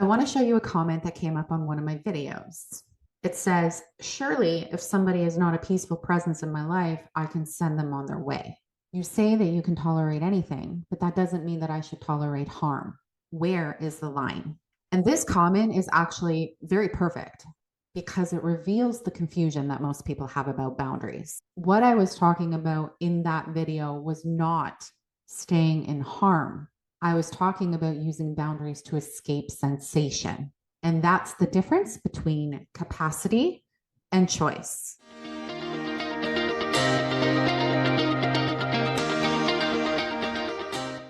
I want to show you a comment that came up on one of my videos. It says, surely if somebody is not a peaceful presence in my life, I can send them on their way. You say that you can tolerate anything, but that doesn't mean that I should tolerate harm. Where is the line? And this comment is actually very perfect because it reveals the confusion that most people have about boundaries. What I was talking about in that video was not staying in harm. I was talking about using boundaries to escape sensation. And that's the difference between capacity and choice.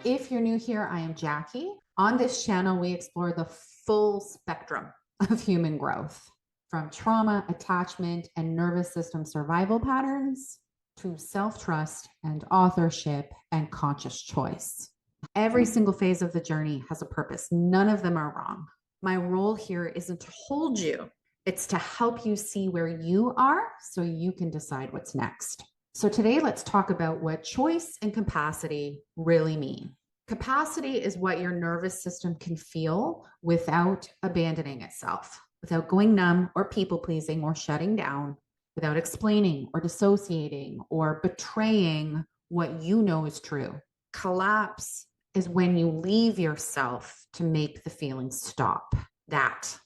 If you're new here, I am Jackie. On this channel, we explore the full spectrum of human growth, from trauma, attachment, and nervous system survival patterns to self-trust and authorship and conscious choice. Every single phase of the journey has a purpose. None of them are wrong. My role here isn't to hold you. It's to help you see where you are so you can decide what's next. So today, let's talk about what choice and capacity really mean. Capacity is what your nervous system can feel without abandoning itself, without going numb or people pleasing or shutting down, without explaining or dissociating or betraying what you know is true. Collapse is when you leave yourself to make the feeling stop. That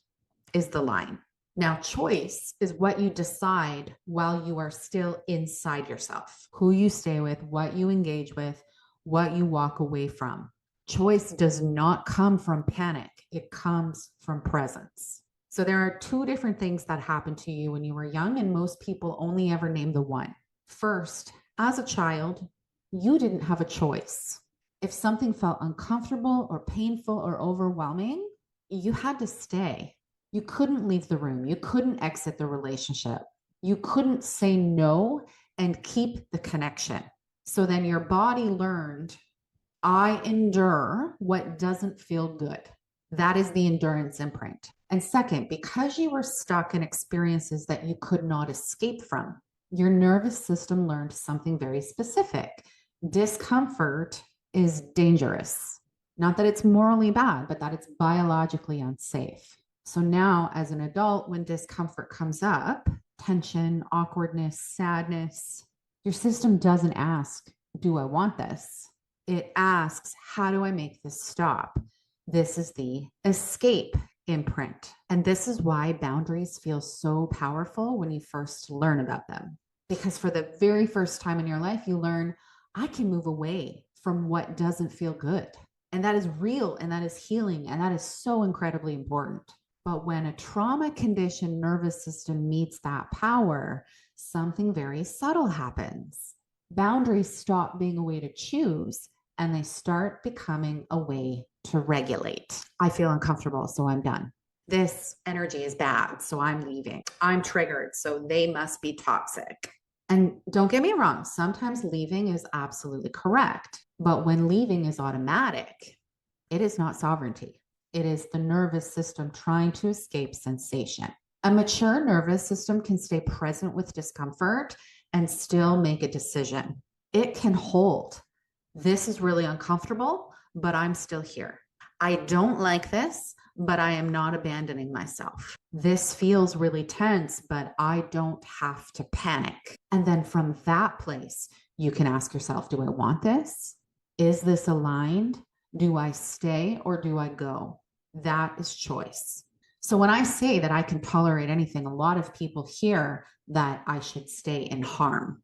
is the line. Now, choice is what you decide while you are still inside yourself, who you stay with, what you engage with, what you walk away from. Choice does not come from panic. It comes from presence. So there are two different things that happened to you when you were young, and most people only ever name the one. First, as a child, you didn't have a choice. If something felt uncomfortable or painful or overwhelming, you had to stay. You couldn't leave the room. You couldn't exit the relationship. You couldn't say no and keep the connection. So then your body learned, I endure what doesn't feel good. That is the endurance imprint. And second, because you were stuck in experiences that you could not escape from, your nervous system learned something very specific. Discomfort is dangerous. Not that it's morally bad, but that it's biologically unsafe. So now, as an adult, when discomfort comes up, tension, awkwardness, sadness, your system doesn't ask, do I want this? It asks, how do I make this stop? This is the escape imprint. And this is why boundaries feel so powerful when you first learn about them. Because for the very first time in your life, you learn, I can move away from what doesn't feel good. And that is real, and that is healing, and that is so incredibly important. But when a trauma conditioned nervous system meets that power, something very subtle happens. Boundaries stop being a way to choose, and they start becoming a way to regulate. I feel uncomfortable, so I'm done. This energy is bad, so I'm leaving. I'm triggered, so they must be toxic. And don't get me wrong, sometimes leaving is absolutely correct. But when leaving is automatic, it is not sovereignty. It is the nervous system trying to escape sensation. A mature nervous system can stay present with discomfort and still make a decision. It can hold. This is really uncomfortable, but I'm still here. I don't like this, but I am not abandoning myself. This feels really tense, but I don't have to panic. And then from that place, you can ask yourself, do I want this? Is this aligned? Do I stay or do I go? That is choice. So when I say that I can tolerate anything, a lot of people hear that I should stay in harm.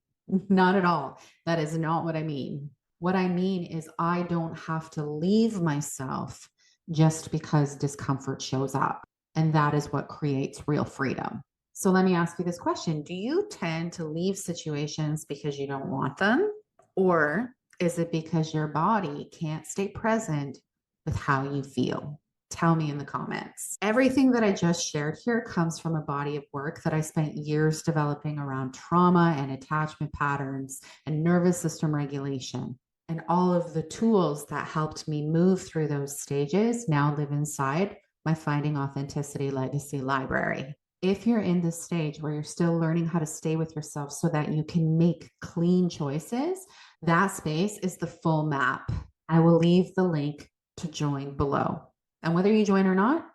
Not at all. That is not what I mean. What I mean is I don't have to leave myself just because discomfort shows up. And that is what creates real freedom. So let me ask you this question. Do you tend to leave situations because you don't want them? Or is it because your body can't stay present with how you feel? Tell me in the comments. Everything that I just shared here comes from a body of work that I spent years developing around trauma and attachment patterns and nervous system regulation. And all of the tools that helped me move through those stages now live inside my Finding Authenticity Legacy library. If you're in this stage where you're still learning how to stay with yourself so that you can make clean choices, that space is the full map. I will leave the link to join below. And whether you join or not,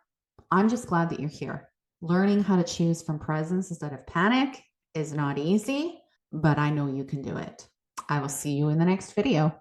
I'm just glad that you're here. Learning how to choose from presence instead of panic is not easy, but I know you can do it. I will see you in the next video.